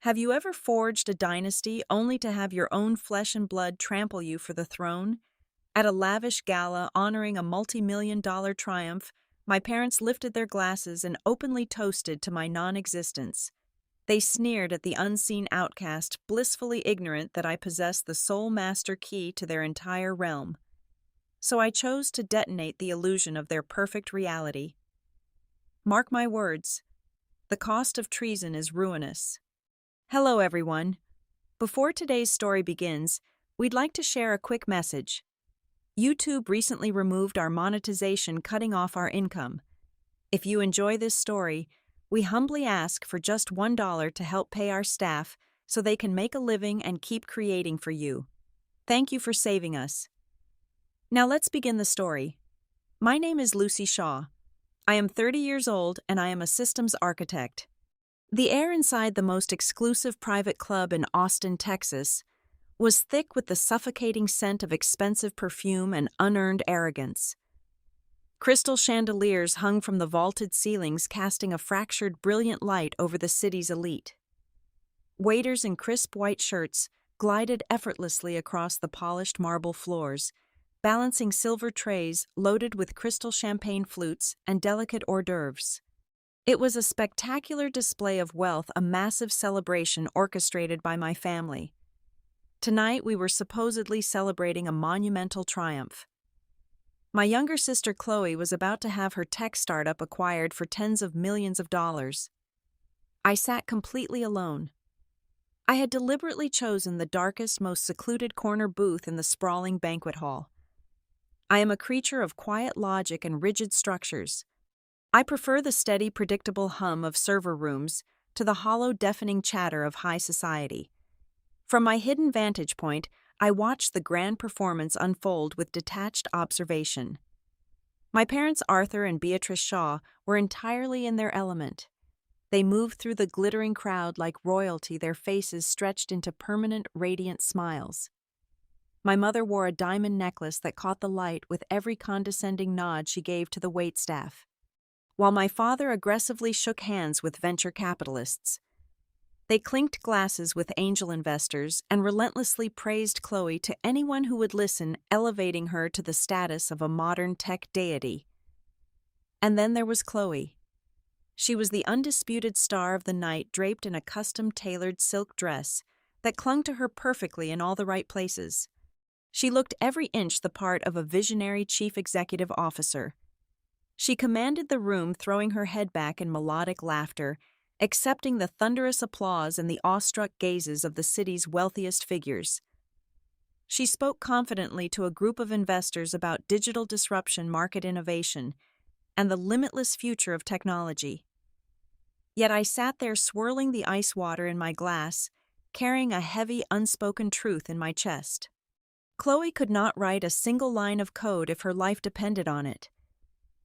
Have you ever forged a dynasty only to have your own flesh and blood trample you for the throne? At a lavish gala honoring a multi-million-dollar triumph, my parents lifted their glasses and openly toasted to my non-existence. They sneered at the unseen outcast, blissfully ignorant that I possessed the sole master key to their entire realm. So I chose to detonate the illusion of their perfect reality. Mark my words, the cost of treason is ruinous. Hello, everyone. Before today's story begins, we'd like to share a quick message. YouTube recently removed our monetization, cutting off our income. If you enjoy this story, we humbly ask for just $1 to help pay our staff so they can make a living and keep creating for you. Thank you for saving us. Now let's begin the story. My name is Lucy Shaw. I am 30 years old and I am a systems architect. The air inside the most exclusive private club in Austin, Texas, was thick with the suffocating scent of expensive perfume and unearned arrogance. Crystal chandeliers hung from the vaulted ceilings, casting a fractured, brilliant light over the city's elite. Waiters in crisp white shirts glided effortlessly across the polished marble floors, balancing silver trays loaded with crystal champagne flutes and delicate hors d'oeuvres. It was a spectacular display of wealth, a massive celebration orchestrated by my family. Tonight, we were supposedly celebrating a monumental triumph. My younger sister Chloe was about to have her tech startup acquired for tens of millions of dollars. I sat completely alone. I had deliberately chosen the darkest, most secluded corner booth in the sprawling banquet hall. I am a creature of quiet logic and rigid structures. I prefer the steady, predictable hum of server rooms to the hollow, deafening chatter of high society. From my hidden vantage point, I watched the grand performance unfold with detached observation. My parents, Arthur and Beatrice Shaw, were entirely in their element. They moved through the glittering crowd like royalty, their faces stretched into permanent, radiant smiles. My mother wore a diamond necklace that caught the light with every condescending nod she gave to the waitstaff, while my father aggressively shook hands with venture capitalists. They clinked glasses with angel investors and relentlessly praised Chloe to anyone who would listen, elevating her to the status of a modern tech deity. And then there was Chloe. She was the undisputed star of the night, draped in a custom-tailored silk dress that clung to her perfectly in all the right places. She looked every inch the part of a visionary chief executive officer. She commanded the room, throwing her head back in melodic laughter, accepting the thunderous applause and the awestruck gazes of the city's wealthiest figures. She spoke confidently to a group of investors about digital disruption, market innovation, and the limitless future of technology. Yet I sat there swirling the ice water in my glass, carrying a heavy, unspoken truth in my chest. Chloe could not write a single line of code if her life depended on it.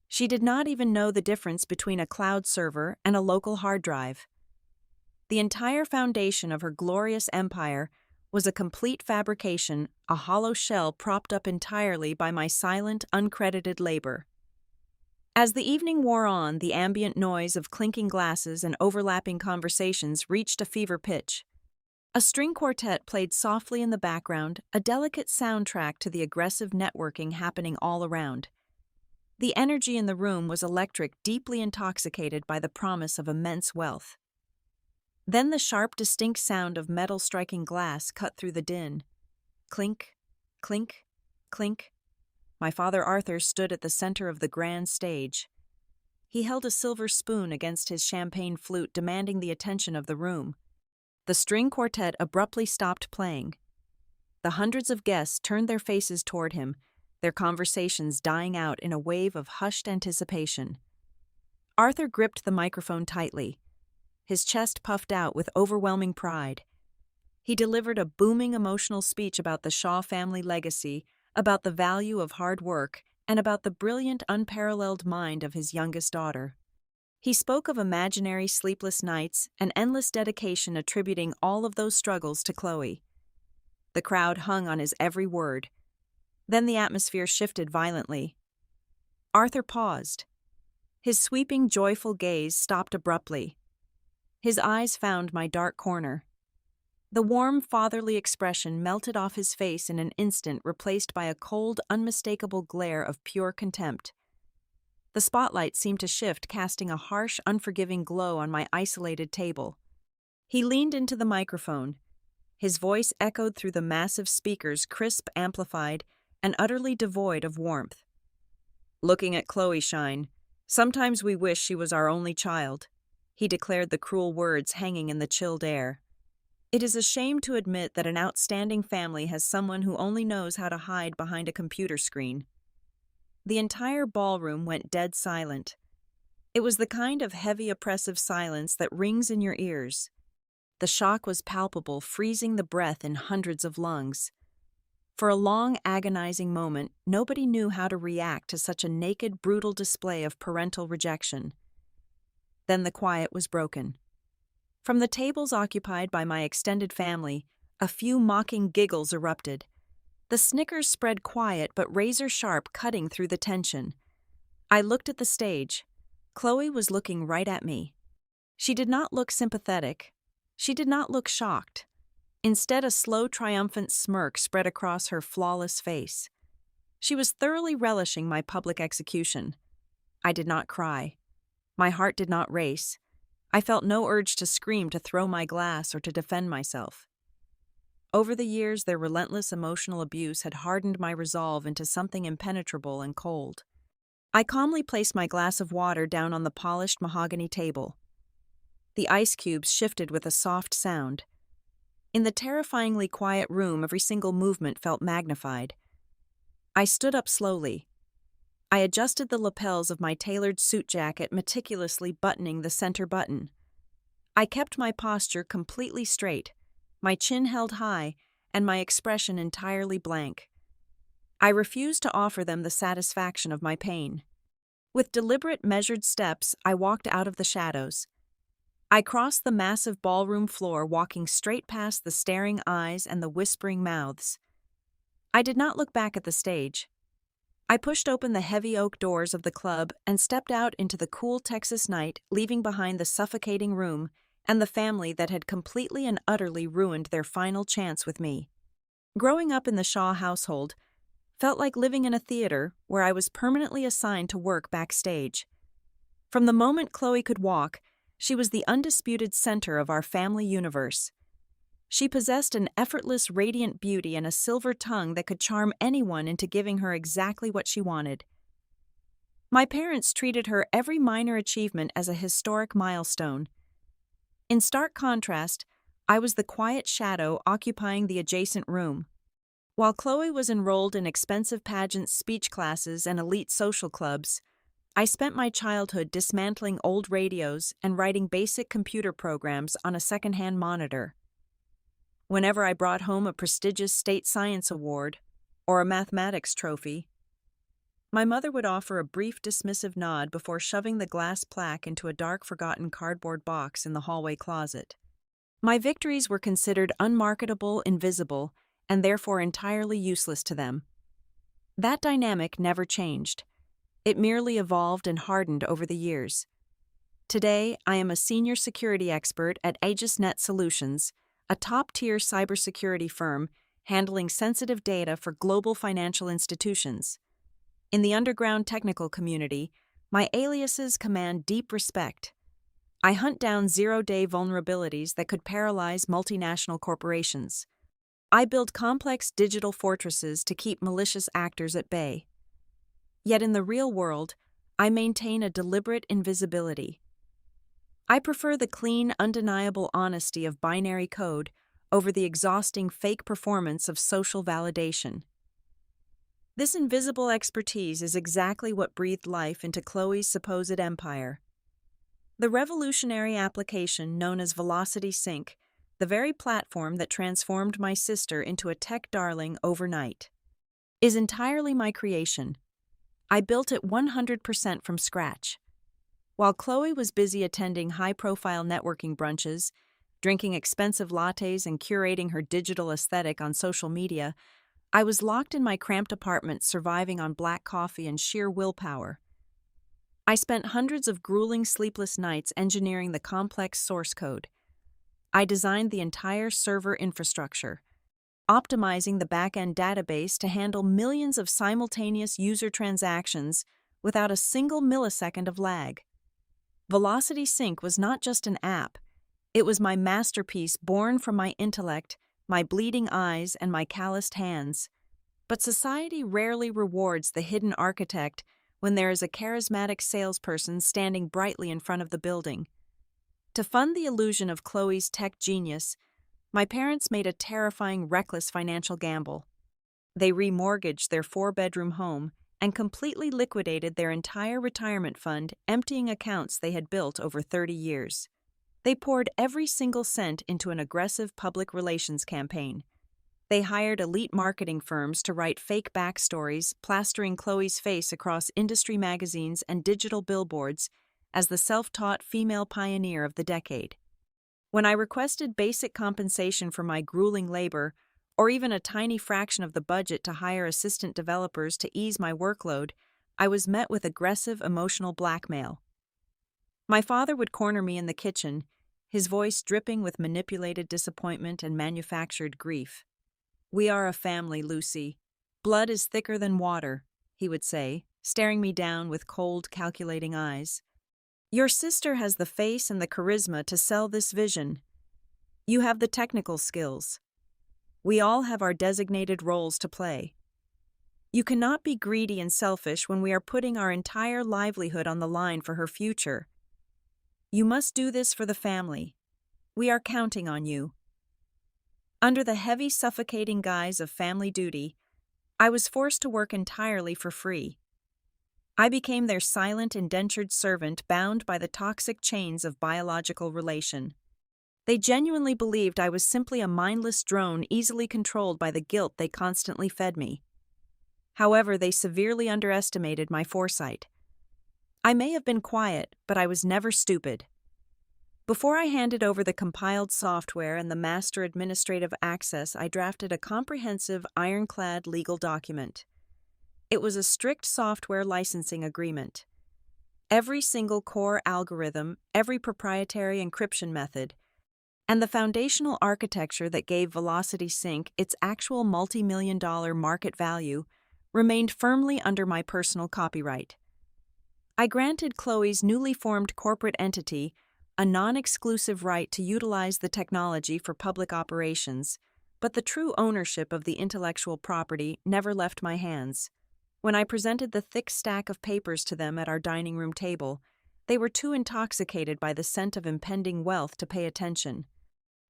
She did not even know the difference between a cloud server and a local hard drive. The entire foundation of her glorious empire was a complete fabrication, a hollow shell propped up entirely by my silent, uncredited labor. As the evening wore on, the ambient noise of clinking glasses and overlapping conversations reached a fever pitch. A string quartet played softly in the background, a delicate soundtrack to the aggressive networking happening all around. The energy in the room was electric, deeply intoxicated by the promise of immense wealth. Then the sharp, distinct sound of metal striking glass cut through the din. Clink, clink, clink. My father Arthur stood at the center of the grand stage. He held a silver spoon against his champagne flute, demanding the attention of the room. The string quartet abruptly stopped playing. The hundreds of guests turned their faces toward him, their conversations dying out in a wave of hushed anticipation. Arthur gripped the microphone tightly, his chest puffed out with overwhelming pride. He delivered a booming emotional speech about the Shaw family legacy, about the value of hard work, and about the brilliant, unparalleled mind of his youngest daughter. He spoke of imaginary sleepless nights and endless dedication, attributing all of those struggles to Chloe. The crowd hung on his every word. Then the atmosphere shifted violently. Arthur paused. His sweeping, joyful gaze stopped abruptly. His eyes found my dark corner. The warm, fatherly expression melted off his face in an instant, replaced by a cold, unmistakable glare of pure contempt. The spotlight seemed to shift, casting a harsh, unforgiving glow on my isolated table. He leaned into the microphone. His voice echoed through the massive speakers, crisp, amplified, and utterly devoid of warmth. "Looking at Chloe shine, sometimes we wish she was our only child," he declared, the cruel words hanging in the chilled air. "It is a shame to admit that an outstanding family has someone who only knows how to hide behind a computer screen." The entire ballroom went dead silent. It was the kind of heavy, oppressive silence that rings in your ears. The shock was palpable, freezing the breath in hundreds of lungs. For a long, agonizing moment, nobody knew how to react to such a naked, brutal display of parental rejection. Then the quiet was broken. From the tables occupied by my extended family, a few mocking giggles erupted. The snickers spread quiet but razor-sharp, cutting through the tension. I looked at the stage. Chloe was looking right at me. She did not look sympathetic. She did not look shocked. Instead, a slow, triumphant smirk spread across her flawless face. She was thoroughly relishing my public execution. I did not cry. My heart did not race. I felt no urge to scream, to throw my glass, or to defend myself. Over the years, their relentless emotional abuse had hardened my resolve into something impenetrable and cold. I calmly placed my glass of water down on the polished mahogany table. The ice cubes shifted with a soft sound. In the terrifyingly quiet room, every single movement felt magnified. I stood up slowly. I adjusted the lapels of my tailored suit jacket, meticulously buttoning the center button. I kept my posture completely straight, my chin held high, and my expression entirely blank. I refused to offer them the satisfaction of my pain. With deliberate, measured steps, I walked out of the shadows. I crossed the massive ballroom floor, walking straight past the staring eyes and the whispering mouths. I did not look back at the stage. I pushed open the heavy oak doors of the club and stepped out into the cool Texas night, leaving behind the suffocating room and the family that had completely and utterly ruined their final chance with me. Growing up in the Shaw household felt like living in a theater where I was permanently assigned to work backstage. From the moment Chloe could walk, she was the undisputed center of our family universe. She possessed an effortless, radiant beauty and a silver tongue that could charm anyone into giving her exactly what she wanted. My parents treated her every minor achievement as a historic milestone. In stark contrast, I was the quiet shadow occupying the adjacent room. While Chloe was enrolled in expensive pageants, speech classes, and elite social clubs, I spent my childhood dismantling old radios and writing basic computer programs on a secondhand monitor. Whenever I brought home a prestigious state science award or a mathematics trophy, my mother would offer a brief dismissive nod before shoving the glass plaque into a dark, forgotten cardboard box in the hallway closet. My victories were considered unmarketable, invisible, and therefore entirely useless to them. That dynamic never changed. It merely evolved and hardened over the years. Today, I am a senior security expert at AegisNet Solutions, a top-tier cybersecurity firm handling sensitive data for global financial institutions. In the underground technical community, my aliases command deep respect. I hunt down zero-day vulnerabilities that could paralyze multinational corporations. I build complex digital fortresses to keep malicious actors at bay. Yet in the real world, I maintain a deliberate invisibility. I prefer the clean, undeniable honesty of binary code over the exhausting fake performance of social validation. This invisible expertise is exactly what breathed life into Chloe's supposed empire. The revolutionary application known as Velocity Sync, the very platform that transformed my sister into a tech darling overnight, is entirely my creation. I built it 100% from scratch. While Chloe was busy attending high-profile networking brunches, drinking expensive lattes, and curating her digital aesthetic on social media, I was locked in my cramped apartment, surviving on black coffee and sheer willpower. I spent hundreds of grueling sleepless nights engineering the complex source code. I designed the entire server infrastructure, optimizing the back-end database to handle millions of simultaneous user transactions without a single millisecond of lag. Velocity Sync was not just an app, it was my masterpiece born from my intellect, my bleeding eyes, and my calloused hands. But society rarely rewards the hidden architect when there is a charismatic salesperson standing brightly in front of the building. To fund the illusion of Chloe's tech genius, my parents made a terrifying, reckless financial gamble. They remortgaged their 4-bedroom home and completely liquidated their entire retirement fund, emptying accounts they had built over 30 years. They poured every single cent into an aggressive public relations campaign. They hired elite marketing firms to write fake backstories, plastering Chloe's face across industry magazines and digital billboards as the self-taught female pioneer of the decade. When I requested basic compensation for my grueling labor, or even a tiny fraction of the budget to hire assistant developers to ease my workload, I was met with aggressive emotional blackmail. My father would corner me in the kitchen, his voice dripping with manipulated disappointment and manufactured grief. "We are a family, Lucy. Blood is thicker than water," he would say, staring me down with cold, calculating eyes. "Your sister has the face and the charisma to sell this vision. You have the technical skills. We all have our designated roles to play. You cannot be greedy and selfish when we are putting our entire livelihood on the line for her future. You must do this for the family. We are counting on you." Under the heavy, suffocating guise of family duty, I was forced to work entirely for free. I became their silent, indentured servant bound by the toxic chains of biological relation. They genuinely believed I was simply a mindless drone easily controlled by the guilt they constantly fed me. However, they severely underestimated my foresight. I may have been quiet, but I was never stupid. Before I handed over the compiled software and the master administrative access, I drafted a comprehensive, ironclad legal document. It was a strict software licensing agreement. Every single core algorithm, every proprietary encryption method, and the foundational architecture that gave Velocity Sync its actual multi-million-dollar market value remained firmly under my personal copyright. I granted Chloe's newly formed corporate entity a non-exclusive right to utilize the technology for public operations, but the true ownership of the intellectual property never left my hands. When I presented the thick stack of papers to them at our dining room table, they were too intoxicated by the scent of impending wealth to pay attention.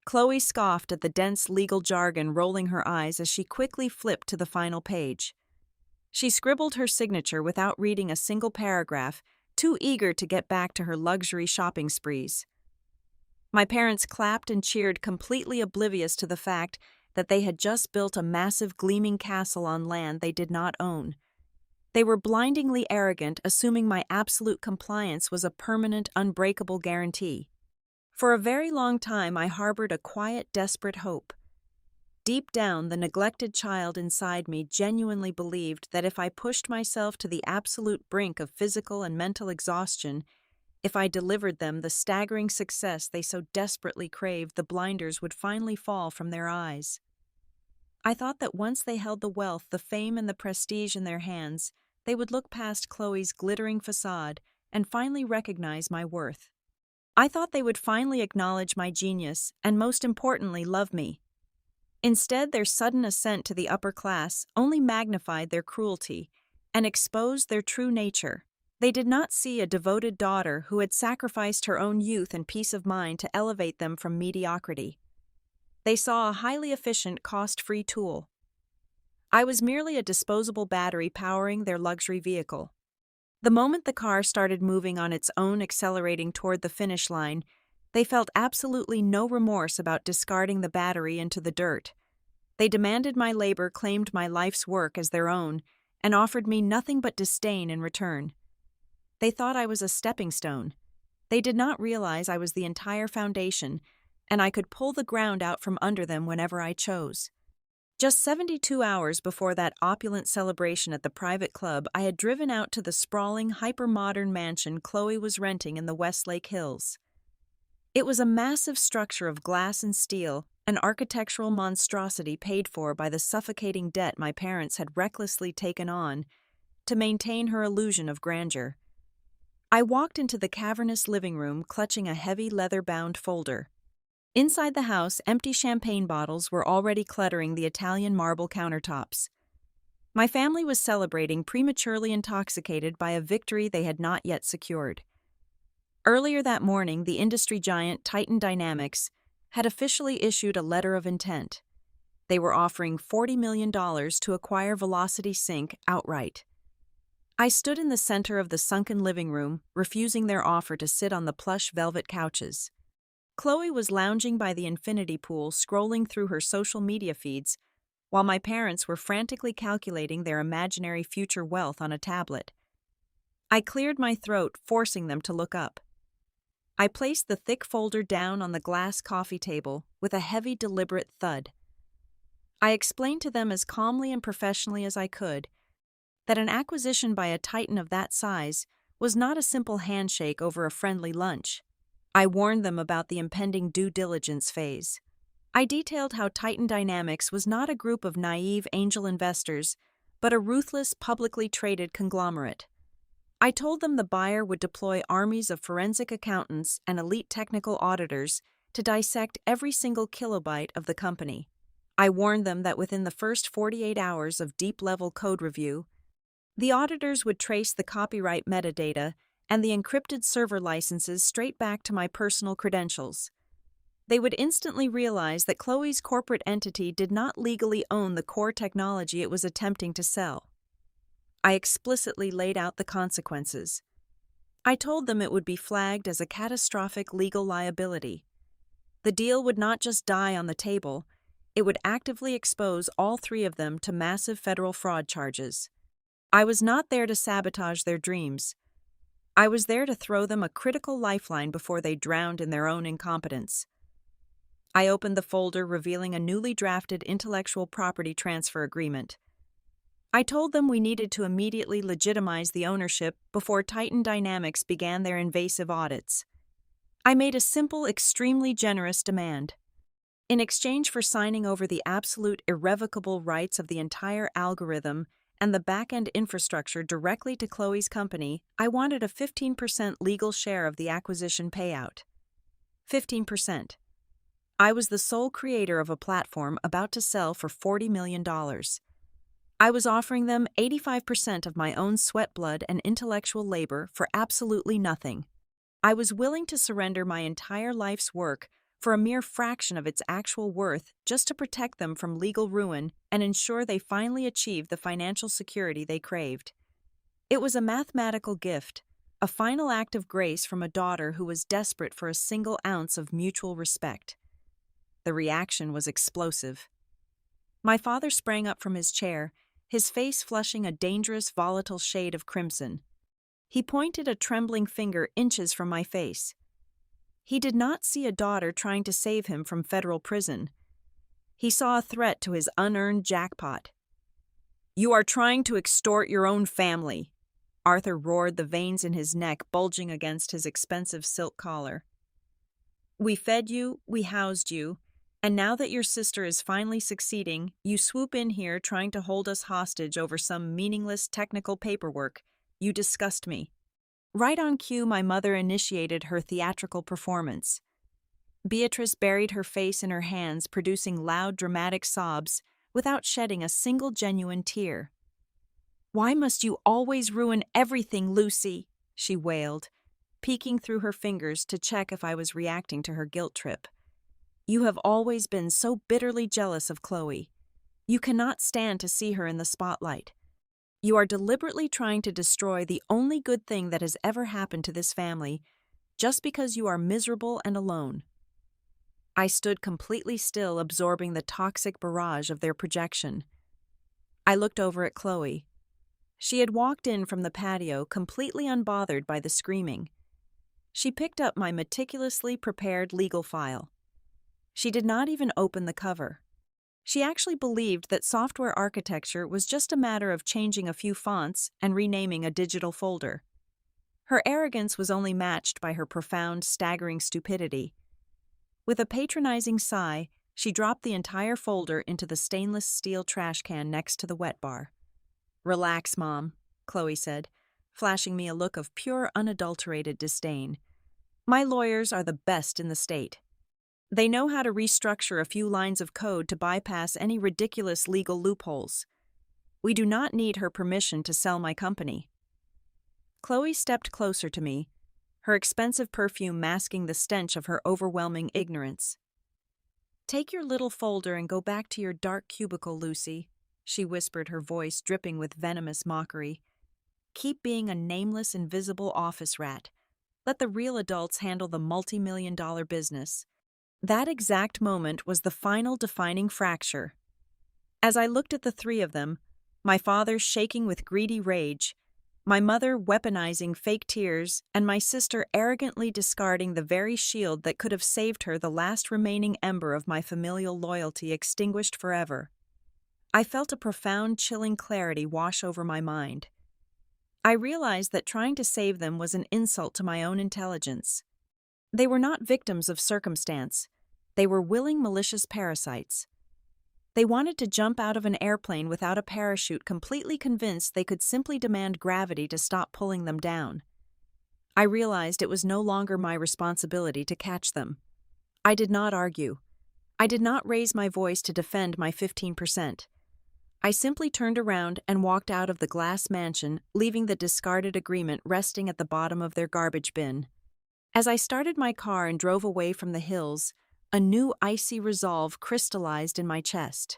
Chloe scoffed at the dense legal jargon, rolling her eyes as she quickly flipped to the final page. She scribbled her signature without reading a single paragraph, too eager to get back to her luxury shopping sprees. My parents clapped and cheered, completely oblivious to the fact that they had just built a massive gleaming castle on land they did not own. They were blindingly arrogant, assuming my absolute compliance was a permanent, unbreakable guarantee. For a very long time, I harbored a quiet, desperate hope. Deep down, the neglected child inside me genuinely believed that if I pushed myself to the absolute brink of physical and mental exhaustion, if I delivered them the staggering success they so desperately craved, the blinders would finally fall from their eyes. I thought that once they held the wealth, the fame, and the prestige in their hands, they would look past Chloe's glittering facade and finally recognize my worth. I thought they would finally acknowledge my genius and, most importantly, love me. Instead, their sudden ascent to the upper class only magnified their cruelty and exposed their true nature. They did not see a devoted daughter who had sacrificed her own youth and peace of mind to elevate them from mediocrity. They saw a highly efficient, cost-free tool. I was merely a disposable battery powering their luxury vehicle. The moment the car started moving on its own, accelerating toward the finish line, they felt absolutely no remorse about discarding the battery into the dirt. They demanded my labor, claimed my life's work as their own, and offered me nothing but disdain in return. They thought I was a stepping stone. They did not realize I was the entire foundation, and I could pull the ground out from under them whenever I chose. Just 72 hours before that opulent celebration at the private club, I had driven out to the sprawling, hyper-modern mansion Chloe was renting in the Westlake Hills. It was a massive structure of glass and steel, an architectural monstrosity paid for by the suffocating debt my parents had recklessly taken on to maintain her illusion of grandeur. I walked into the cavernous living room clutching a heavy leather-bound folder. Inside the house, empty champagne bottles were already cluttering the Italian marble countertops. My family was celebrating, prematurely intoxicated by a victory they had not yet secured. Earlier that morning, the industry giant Titan Dynamics had officially issued a letter of intent. They were offering $40 million to acquire Velocity Sync outright. I stood in the center of the sunken living room, refusing their offer to sit on the plush velvet couches. Chloe was lounging by the infinity pool, scrolling through her social media feeds, while my parents were frantically calculating their imaginary future wealth on a tablet. I cleared my throat, forcing them to look up. I placed the thick folder down on the glass coffee table with a heavy, deliberate thud. I explained to them as calmly and professionally as I could that an acquisition by a titan of that size was not a simple handshake over a friendly lunch. I warned them about the impending due diligence phase. I detailed how Titan Dynamics was not a group of naive angel investors, but a ruthless, publicly traded conglomerate. I told them the buyer would deploy armies of forensic accountants and elite technical auditors to dissect every single kilobyte of the company. I warned them that within the first 48 hours of deep-level code review, the auditors would trace the copyright metadata and the encrypted server licenses straight back to my personal credentials. They would instantly realize that Chloe's corporate entity did not legally own the core technology it was attempting to sell. I explicitly laid out the consequences. I told them it would be flagged as a catastrophic legal liability. The deal would not just die on the table, it would actively expose all three of them to massive federal fraud charges. I was not there to sabotage their dreams. I was there to throw them a critical lifeline before they drowned in their own incompetence. I opened the folder, revealing a newly drafted intellectual property transfer agreement. I told them we needed to immediately legitimize the ownership before Titan Dynamics began their invasive audits. I made a simple, extremely generous demand. In exchange for signing over the absolute irrevocable rights of the entire algorithm and the back-end infrastructure directly to Chloe's company, I wanted a 15% legal share of the acquisition payout. 15%. I was the sole creator of a platform about to sell for $40 million. I was offering them 85% of my own sweat, blood, and intellectual labor for absolutely nothing. I was willing to surrender my entire life's work for a mere fraction of its actual worth just to protect them from legal ruin and ensure they finally achieved the financial security they craved. It was a mathematical gift, a final act of grace from a daughter who was desperate for a single ounce of mutual respect. The reaction was explosive. My father sprang up from his chair, his face flushing a dangerous, volatile shade of crimson. He pointed a trembling finger inches from my face. He did not see a daughter trying to save him from federal prison. He saw a threat to his unearned jackpot. "You are trying to extort your own family," Arthur roared, the veins in his neck bulging against his expensive silk collar. "We fed you, we housed you, and now that your sister is finally succeeding, you swoop in here trying to hold us hostage over some meaningless technical paperwork. You disgust me." Right on cue, my mother initiated her theatrical performance. Beatrice buried her face in her hands, producing loud, dramatic sobs without shedding a single genuine tear. "Why must you always ruin everything, Lucy?" she wailed, peeking through her fingers to check if I was reacting to her guilt trip. "You have always been so bitterly jealous of Chloe. You cannot stand to see her in the spotlight. You are deliberately trying to destroy the only good thing that has ever happened to this family, just because you are miserable and alone." I stood completely still, absorbing the toxic barrage of their projection. I looked over at Chloe. She had walked in from the patio, completely unbothered by the screaming. She picked up my meticulously prepared legal file. She did not even open the cover. She actually believed that software architecture was just a matter of changing a few fonts and renaming a digital folder. Her arrogance was only matched by her profound, staggering stupidity. With a patronizing sigh, she dropped the entire folder into the stainless steel trash can next to the wet bar. "Relax, Mom," Chloe said, flashing me a look of pure, unadulterated disdain. "My lawyers are the best in the state. They know how to restructure a few lines of code to bypass any ridiculous legal loopholes. We do not need her permission to sell my company." Chloe stepped closer to me, her expensive perfume masking the stench of her overwhelming ignorance. "Take your little folder and go back to your dark cubicle, Lucy," she whispered, her voice dripping with venomous mockery. "Keep being a nameless, invisible office rat. Let the real adults handle the multi-million-dollar business." That exact moment was the final defining fracture. As I looked at the three of them, my father shaking with greedy rage, my mother weaponizing fake tears, and my sister arrogantly discarding the very shield that could have saved her, the last remaining ember of my familial loyalty extinguished forever, I felt a profound, chilling clarity wash over my mind. I realized that trying to save them was an insult to my own intelligence. They were not victims of circumstance. They were willing, malicious parasites. They wanted to jump out of an airplane without a parachute, completely convinced they could simply demand gravity to stop pulling them down. I realized it was no longer my responsibility to catch them. I did not argue. I did not raise my voice to defend my 15%. I simply turned around and walked out of the glass mansion, leaving the discarded agreement resting at the bottom of their garbage bin. As I started my car and drove away from the hills, a new icy resolve crystallized in my chest.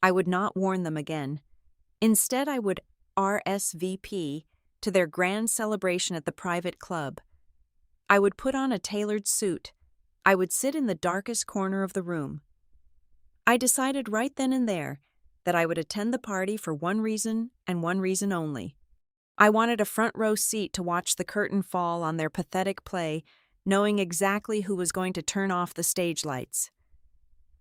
I would not warn them again. Instead, I would RSVP to their grand celebration at the private club. I would put on a tailored suit. I would sit in the darkest corner of the room. I decided right then and there that I would attend the party for one reason and one reason only. I wanted a front row seat to watch the curtain fall on their pathetic play, knowing exactly who was going to turn off the stage lights.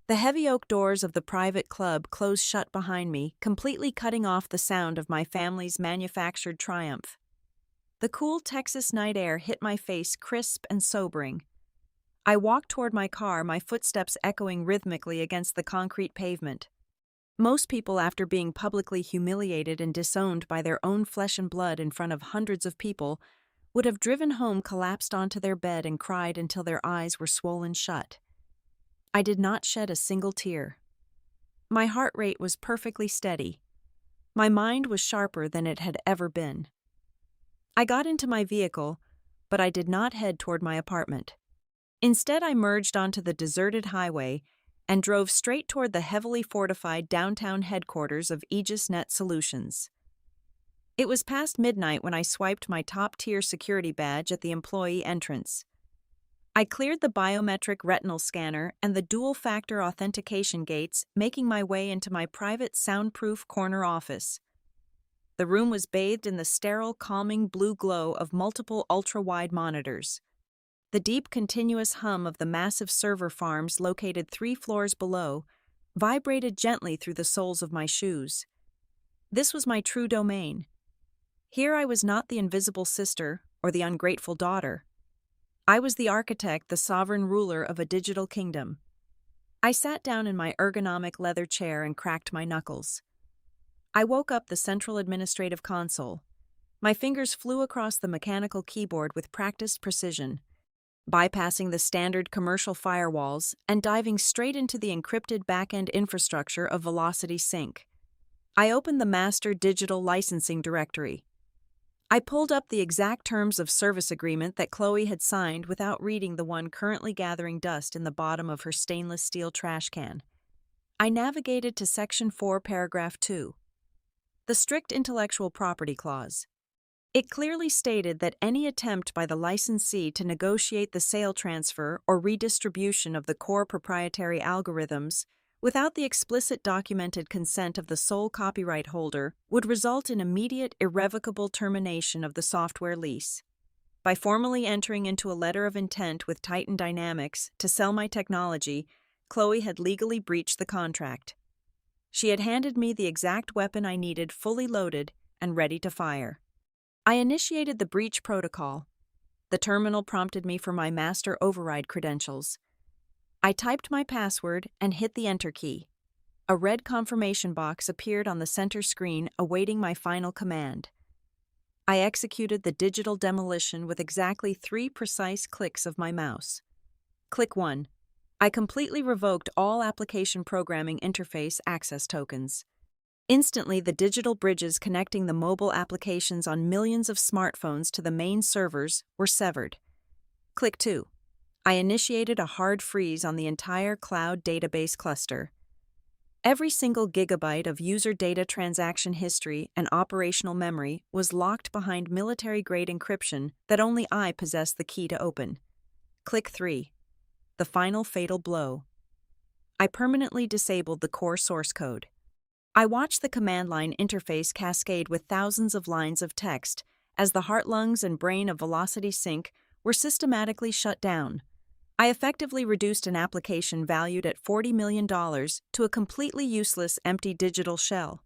The heavy oak doors of the private club closed shut behind me, completely cutting off the sound of my family's manufactured triumph. The cool Texas night air hit my face, crisp and sobering. I walked toward my car, my footsteps echoing rhythmically against the concrete pavement. Most people, after being publicly humiliated and disowned by their own flesh and blood in front of hundreds of people, would have driven home, collapsed onto their bed, and cried until their eyes were swollen shut. I did not shed a single tear. My heart rate was perfectly steady. My mind was sharper than it had ever been. I got into my vehicle, but I did not head toward my apartment. Instead, I merged onto the deserted highway and drove straight toward the heavily fortified downtown headquarters of AegisNet Solutions. It was past midnight when I swiped my top-tier security badge at the employee entrance. I cleared the biometric retinal scanner and the dual-factor authentication gates, making my way into my private soundproof corner office. The room was bathed in the sterile, calming blue glow of multiple ultra-wide monitors. The deep, continuous hum of the massive server farms located 3 floors below vibrated gently through the soles of my shoes. This was my true domain. Here I was not the invisible sister or the ungrateful daughter. I was the architect, the sovereign ruler of a digital kingdom. I sat down in my ergonomic leather chair and cracked my knuckles. I woke up the central administrative console. My fingers flew across the mechanical keyboard with practiced precision, bypassing the standard commercial firewalls and diving straight into the encrypted back-end infrastructure of Velocity Sync. I opened the master digital licensing directory. I pulled up the exact terms of service agreement that Chloe had signed without reading the one currently gathering dust in the bottom of her stainless steel trash can. I navigated to Section 4, Paragraph 2. The strict intellectual property clause. It clearly stated that any attempt by the licensee to negotiate the sale transfer or redistribution of the core proprietary algorithms without the explicit documented consent of the sole copyright holder would result in immediate, irrevocable termination of the software lease. By formally entering into a letter of intent with Titan Dynamics to sell my technology, Chloe had legally breached the contract. She had handed me the exact weapon I needed, fully loaded and ready to fire. I initiated the breach protocol. The terminal prompted me for my master override credentials. I typed my password and hit the enter key. A red confirmation box appeared on the center screen awaiting my final command. I executed the digital demolition with exactly 3 precise clicks of my mouse. Click 1. I completely revoked all application programming interface access tokens. Instantly, the digital bridges connecting the mobile applications on millions of smartphones to the main servers were severed. Click 2. I initiated a hard freeze on the entire cloud database cluster. Every single gigabyte of user data transaction history and operational memory was locked behind military-grade encryption that only I possessed the key to open. Click 3. The final fatal blow. I permanently disabled the core source code. I watched the command line interface cascade with thousands of lines of text as the heart, lungs, and brain of Velocity Sync were systematically shut down. I effectively reduced an application valued at $40 million to a completely useless empty digital shell.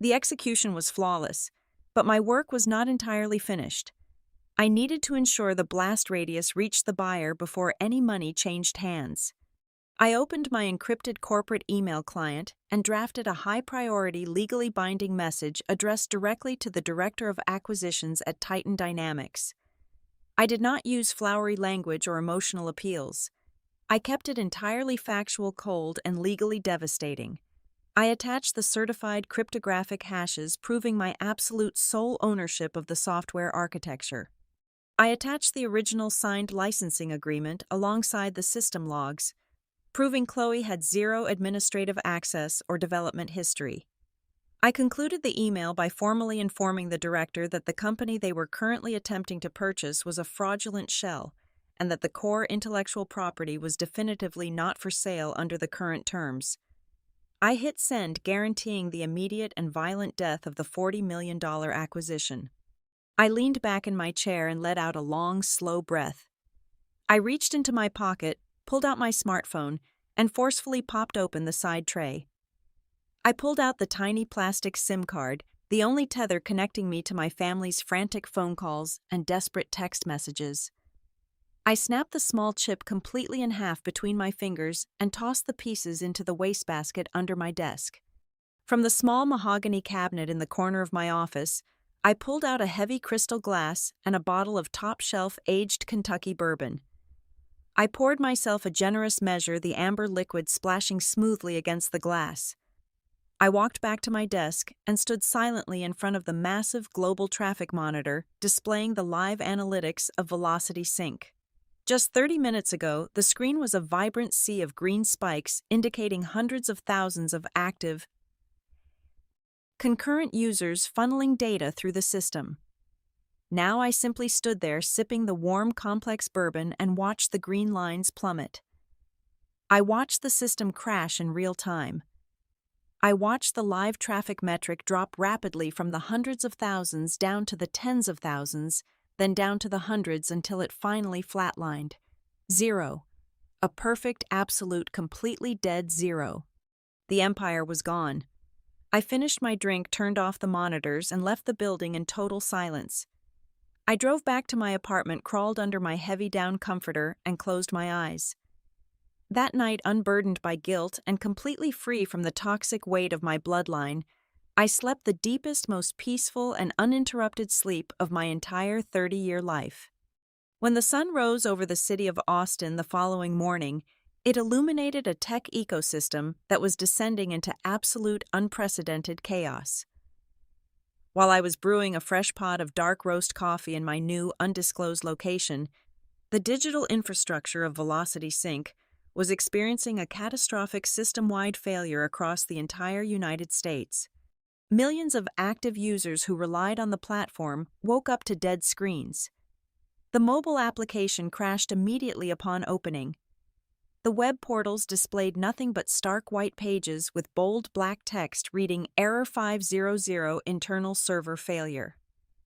The execution was flawless, but my work was not entirely finished. I needed to ensure the blast radius reached the buyer before any money changed hands. I opened my encrypted corporate email client and drafted a high-priority, legally binding message addressed directly to the Director of Acquisitions at Titan Dynamics. I did not use flowery language or emotional appeals. I kept it entirely factual, cold, and legally devastating. I attached the certified cryptographic hashes proving my absolute sole ownership of the software architecture. I attached the original signed licensing agreement alongside the system logs, proving Chloe had zero administrative access or development history. I concluded the email by formally informing the director that the company they were currently attempting to purchase was a fraudulent shell, and that the core intellectual property was definitively not for sale under the current terms. I hit send, guaranteeing the immediate and violent death of the $40 million acquisition. I leaned back in my chair and let out a long, slow breath. I reached into my pocket, pulled out my smartphone, and forcefully popped open the side tray. I pulled out the tiny plastic SIM card, the only tether connecting me to my family's frantic phone calls and desperate text messages. I snapped the small chip completely in half between my fingers and tossed the pieces into the wastebasket under my desk. From the small mahogany cabinet in the corner of my office, I pulled out a heavy crystal glass and a bottle of top-shelf aged Kentucky bourbon. I poured myself a generous measure, the amber liquid splashing smoothly against the glass. I walked back to my desk and stood silently in front of the massive global traffic monitor displaying the live analytics of Velocity Sync. Just 30 minutes ago, the screen was a vibrant sea of green spikes indicating hundreds of thousands of active, concurrent users funneling data through the system. Now I simply stood there sipping the warm, complex bourbon and watched the green lines plummet. I watched the system crash in real time. I watched the live traffic metric drop rapidly from the hundreds of thousands down to the tens of thousands, then down to the hundreds until it finally flatlined. 0. A perfect, absolute, completely dead 0. The empire was gone. I finished my drink, turned off the monitors, and left the building in total silence. I drove back to my apartment, crawled under my heavy down comforter, and closed my eyes. That night, unburdened by guilt and completely free from the toxic weight of my bloodline, I slept the deepest, most peaceful, and uninterrupted sleep of my entire 30-year life. When the sun rose over the city of Austin the following morning, it illuminated a tech ecosystem that was descending into absolute, unprecedented chaos. While I was brewing a fresh pot of dark roast coffee in my new, undisclosed location, the digital infrastructure of Velocity Sync was experiencing a catastrophic system-wide failure across the entire United States. Millions of active users who relied on the platform woke up to dead screens. The mobile application crashed immediately upon opening. The web portals displayed nothing but stark white pages with bold black text reading Error 500 Internal Server Failure.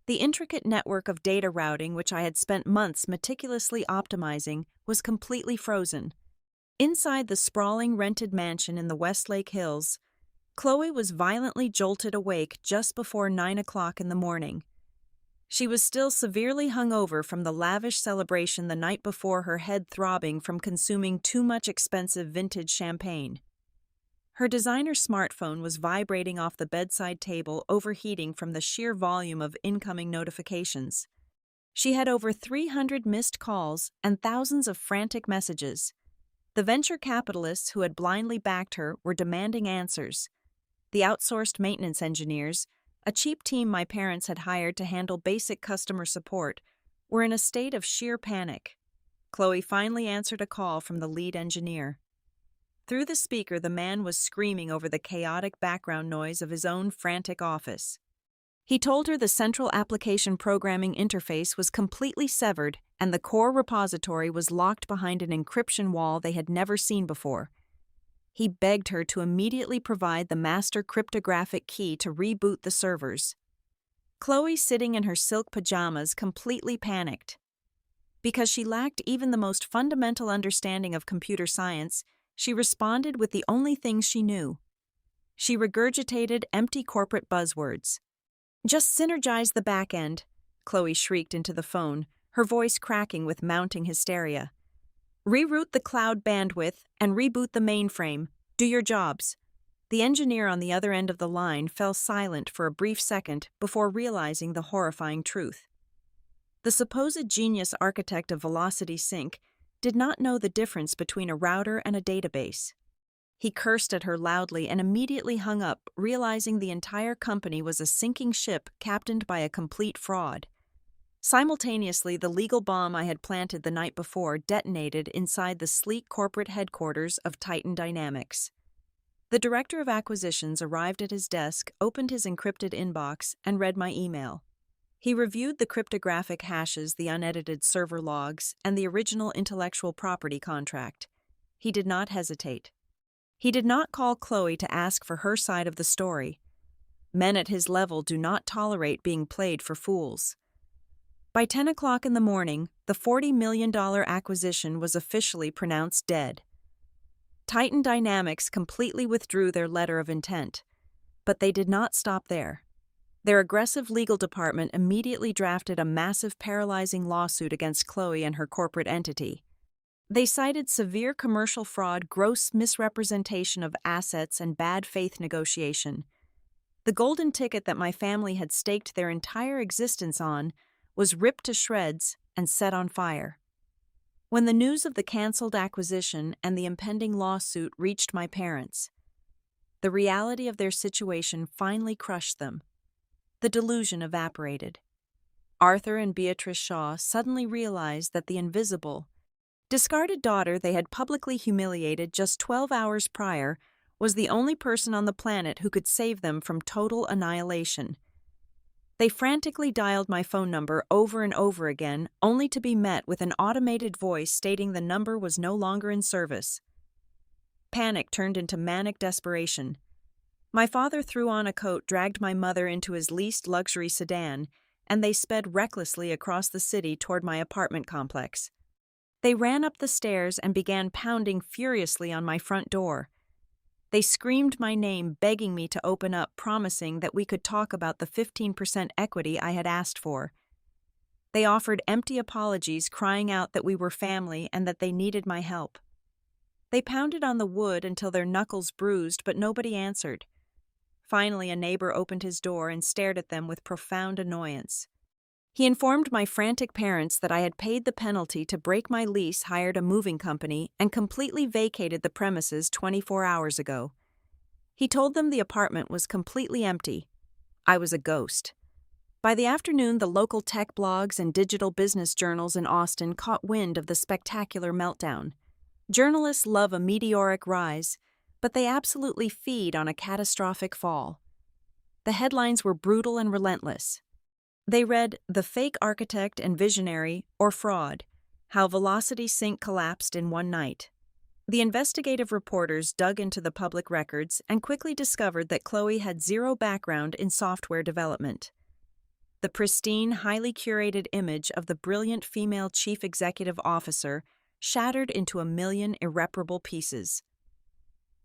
The intricate network of data routing which I had spent months meticulously optimizing was completely frozen. Inside the sprawling rented mansion in the Westlake Hills, Chloe was violently jolted awake just before 9 o'clock in the morning. She was still severely hungover from the lavish celebration the night before, her head throbbing from consuming too much expensive vintage champagne. Her designer smartphone was vibrating off the bedside table, overheating from the sheer volume of incoming notifications. She had over 300 missed calls and thousands of frantic messages. The venture capitalists who had blindly backed her were demanding answers. The outsourced maintenance engineers, a cheap team my parents had hired to handle basic customer support, were in a state of sheer panic. Chloe finally answered a call from the lead engineer. Through the speaker, the man was screaming over the chaotic background noise of his own frantic office. He told her the central application programming interface was completely severed and the core repository was locked behind an encryption wall they had never seen before. He begged her to immediately provide the master cryptographic key to reboot the servers. Chloe, sitting in her silk pajamas, completely panicked. Because she lacked even the most fundamental understanding of computer science, she responded with the only things she knew. She regurgitated empty corporate buzzwords. "Just synergize the back end," Chloe shrieked into the phone, her voice cracking with mounting hysteria. "Reroute the cloud bandwidth and reboot the mainframe. Do your jobs." The engineer on the other end of the line fell silent for a brief second before realizing the horrifying truth. The supposed genius architect of Velocity Sync did not know the difference between a router and a database. He cursed at her loudly and immediately hung up, realizing the entire company was a sinking ship captained by a complete fraud. Simultaneously, the legal bomb I had planted the night before detonated inside the sleek corporate headquarters of Titan Dynamics. The director of acquisitions arrived at his desk, opened his encrypted inbox, and read my email. He reviewed the cryptographic hashes, the unedited server logs, and the original intellectual property contract. He did not hesitate. He did not call Chloe to ask for her side of the story. Men at his level do not tolerate being played for fools. By 10 o'clock in the morning, the $40 million acquisition was officially pronounced dead. Titan Dynamics completely withdrew their letter of intent. But they did not stop there. Their aggressive legal department immediately drafted a massive, paralyzing lawsuit against Chloe and her corporate entity. They cited severe commercial fraud, gross misrepresentation of assets, and bad faith negotiation. The golden ticket that my family had staked their entire existence on was ripped to shreds and set on fire. When the news of the canceled acquisition and the impending lawsuit reached my parents, the reality of their situation finally crushed them. The delusion evaporated. Arthur and Beatrice Shaw suddenly realized that the invisible, discarded daughter they had publicly humiliated just 12 hours prior was the only person on the planet who could save them from total annihilation. They frantically dialed my phone number over and over again, only to be met with an automated voice stating the number was no longer in service. Panic turned into manic desperation. My father threw on a coat, dragged my mother into his leased luxury sedan, and they sped recklessly across the city toward my apartment complex. They ran up the stairs and began pounding furiously on my front door. They screamed my name, begging me to open up, promising that we could talk about the 15% equity I had asked for. They offered empty apologies, crying out that we were family and that they needed my help. They pounded on the wood until their knuckles bruised, but nobody answered. Finally, a neighbor opened his door and stared at them with profound annoyance. He informed my frantic parents that I had paid the penalty to break my lease, hired a moving company, and completely vacated the premises 24 hours ago. He told them the apartment was completely empty. I was a ghost. By the afternoon, the local tech blogs and digital business journals in Austin caught wind of the spectacular meltdown. Journalists love a meteoric rise, but they absolutely feed on a catastrophic fall. The headlines were brutal and relentless. They read, "The Fake Architect and Visionary, or Fraud, How Velocity Sync Collapsed in One Night." The investigative reporters dug into the public records and quickly discovered that Chloe had zero background in software development. The pristine, highly curated image of the brilliant female chief executive officer shattered into a million irreparable pieces.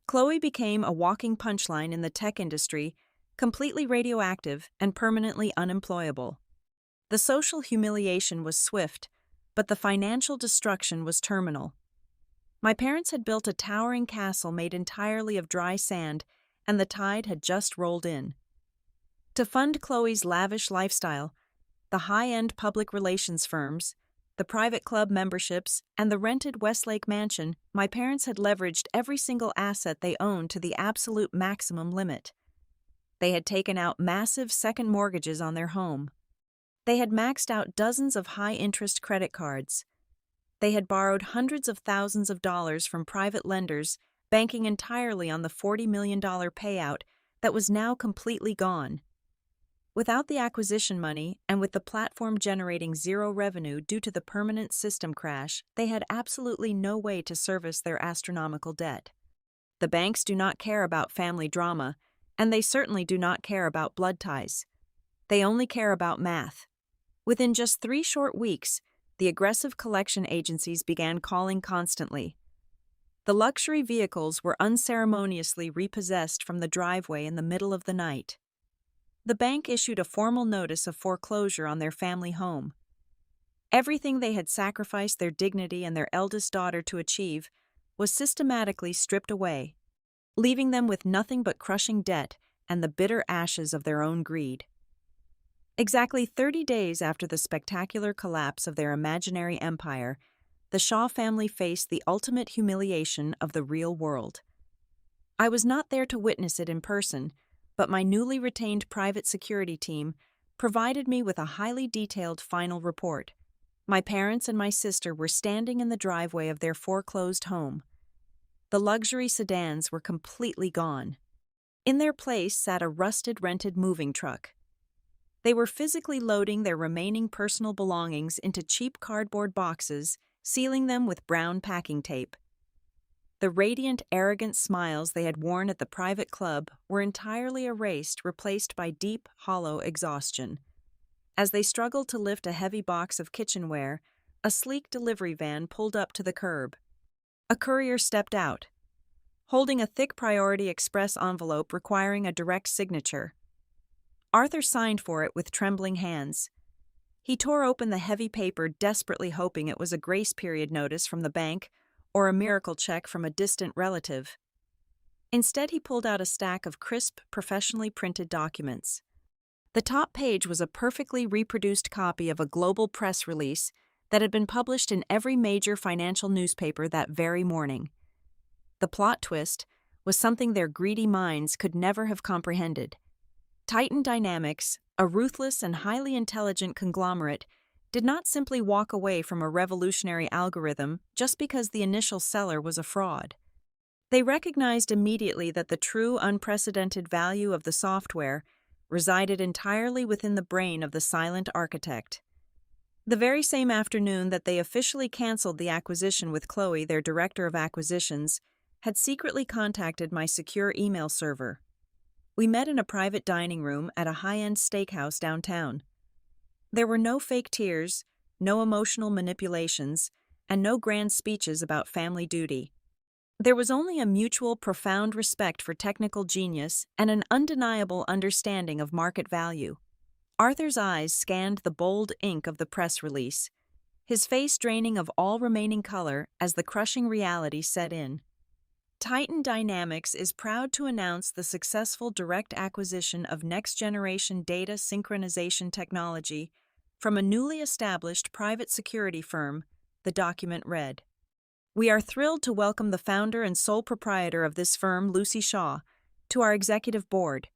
Chloe became a walking punchline in the tech industry, completely radioactive and permanently unemployable. The social humiliation was swift, but the financial destruction was terminal. My parents had built a towering castle made entirely of dry sand, and the tide had just rolled in. To fund Chloe's lavish lifestyle, the high-end public relations firms, the private club memberships, and the rented Westlake mansion, my parents had leveraged every single asset they owned to the absolute maximum limit. They had taken out massive second mortgages on their home. They had maxed out dozens of high-interest credit cards. They had borrowed hundreds of thousands of dollars from private lenders, banking entirely on the $40 million payout that was now completely gone. Without the acquisition money, and with the platform generating zero revenue due to the permanent system crash, they had absolutely no way to service their astronomical debt. The banks do not care about family drama, and they certainly do not care about blood ties. They only care about math. Within just 3 short weeks, the aggressive collection agencies began calling constantly. The luxury vehicles were unceremoniously repossessed from the driveway in the middle of the night. The bank issued a formal notice of foreclosure on their family home. Everything they had sacrificed their dignity and their eldest daughter to achieve was systematically stripped away, leaving them with nothing but crushing debt and the bitter ashes of their own greed. Exactly 30 days after the spectacular collapse of their imaginary empire, the Shaw family faced the ultimate humiliation of the real world. I was not there to witness it in person, but my newly retained private security team provided me with a highly detailed final report. My parents and my sister were standing in the driveway of their foreclosed home. The luxury sedans were completely gone. In their place sat a rusted rented moving truck. They were physically loading their remaining personal belongings into cheap cardboard boxes, sealing them with brown packing tape. The radiant, arrogant smiles they had worn at the private club were entirely erased, replaced by deep, hollow exhaustion. As they struggled to lift a heavy box of kitchenware, a sleek delivery van pulled up to the curb. A courier stepped out, holding a thick Priority Express envelope requiring a direct signature. Arthur signed for it with trembling hands. He tore open the heavy paper, desperately hoping it was a grace period notice from the bank or a miracle check from a distant relative. Instead, he pulled out a stack of crisp, professionally printed documents. The top page was a perfectly reproduced copy of a global press release that had been published in every major financial newspaper that very morning. The plot twist was something their greedy minds could never have comprehended. Titan Dynamics, a ruthless and highly intelligent conglomerate, did not simply walk away from a revolutionary algorithm just because the initial seller was a fraud. They recognized immediately that the true unprecedented value of the software resided entirely within the brain of the silent architect. The very same afternoon that they officially canceled the acquisition with Chloe, their director of acquisitions had secretly contacted my secure email server. We met in a private dining room at a high-end steakhouse downtown. There were no fake tears, no emotional manipulations, and no grand speeches about family duty. There was only a mutual, profound respect for technical genius and an undeniable understanding of market value. Arthur's eyes scanned the bold ink of the press release, his face draining of all remaining color as the crushing reality set in. Titan Dynamics is proud to announce the successful direct acquisition of next-generation data synchronization technology from a newly established private security firm, the document read. We are thrilled to welcome the founder and sole proprietor of this firm, Lucy Shaw, to our executive board.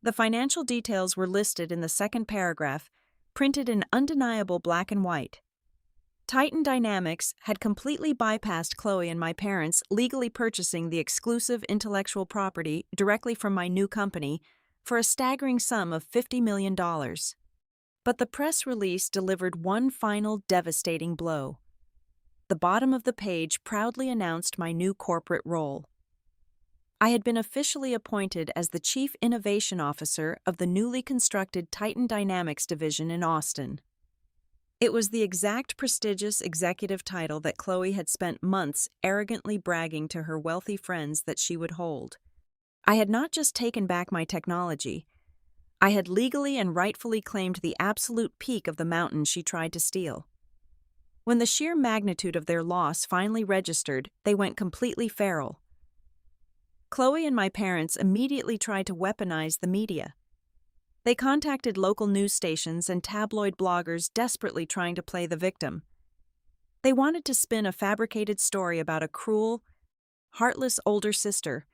The financial details were listed in the second paragraph, printed in undeniable black and white. Titan Dynamics had completely bypassed Chloe and my parents legally purchasing the exclusive intellectual property directly from my new company for a staggering sum of $50 million. But the press release delivered one final devastating blow. The bottom of the page proudly announced my new corporate role. I had been officially appointed as the Chief Innovation Officer of the newly constructed Titan Dynamics division in Austin. It was the exact prestigious executive title that Chloe had spent months arrogantly bragging to her wealthy friends that she would hold. I had not just taken back my technology, I had legally and rightfully claimed the absolute peak of the mountain she tried to steal. When the sheer magnitude of their loss finally registered, they went completely feral. Chloe and my parents immediately tried to weaponize the media. They contacted local news stations and tabloid bloggers desperately trying to play the victim. They wanted to spin a fabricated story about a cruel, heartless older sister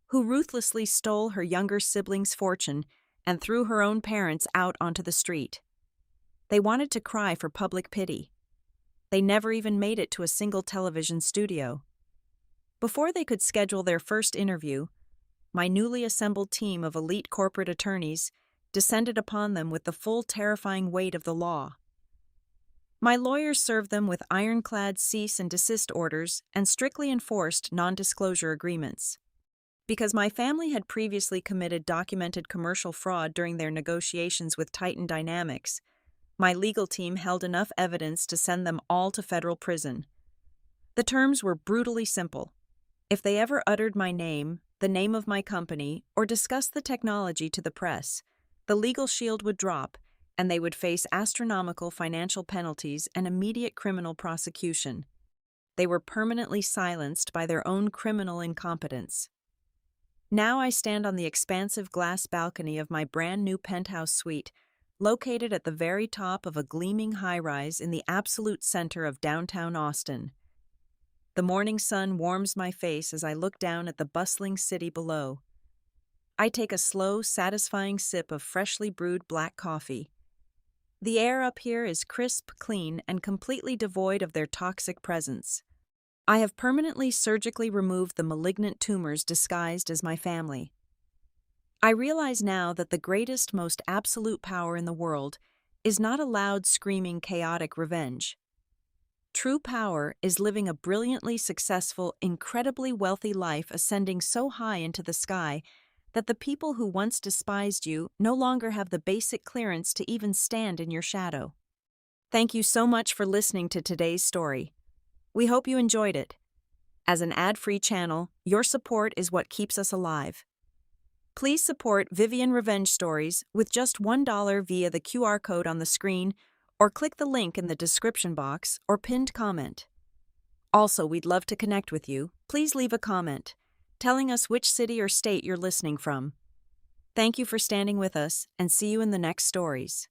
who ruthlessly stole her younger sibling's fortune and threw her own parents out onto the street. They wanted to cry for public pity. They never even made it to a single television studio. Before they could schedule their first interview, my newly assembled team of elite corporate attorneys descended upon them with the full terrifying weight of the law. My lawyers served them with ironclad cease and desist orders and strictly enforced non-disclosure agreements. Because my family had previously committed documented commercial fraud during their negotiations with Titan Dynamics, my legal team held enough evidence to send them all to federal prison. The terms were brutally simple. If they ever uttered my name, the name of my company, or discussed the technology to the press, the legal shield would drop, and they would face astronomical financial penalties and immediate criminal prosecution. They were permanently silenced by their own criminal incompetence. Now I stand on the expansive glass balcony of my brand new penthouse suite, located at the very top of a gleaming high-rise in the absolute center of downtown Austin. The morning sun warms my face as I look down at the bustling city below. I take a slow, satisfying sip of freshly brewed black coffee. The air up here is crisp, clean, and completely devoid of their toxic presence. I have permanently surgically removed the malignant tumors disguised as my family. I realize now that the greatest, most absolute power in the world is not a loud, screaming, chaotic revenge. True power is living a brilliantly successful, incredibly wealthy life ascending so high into the sky that the people who once despised you no longer have the basic clearance to even stand in your shadow. Thank you so much for listening to today's story. We hope you enjoyed it. As an ad-free channel, your support is what keeps us alive. Please support Vivian Revenge Stories with just $1 via the QR code on the screen, or click the link in the description box or pinned comment. Also, we'd love to connect with you. Please leave a comment telling us which city or state you're listening from. Thank you for standing with us, and see you in the next stories.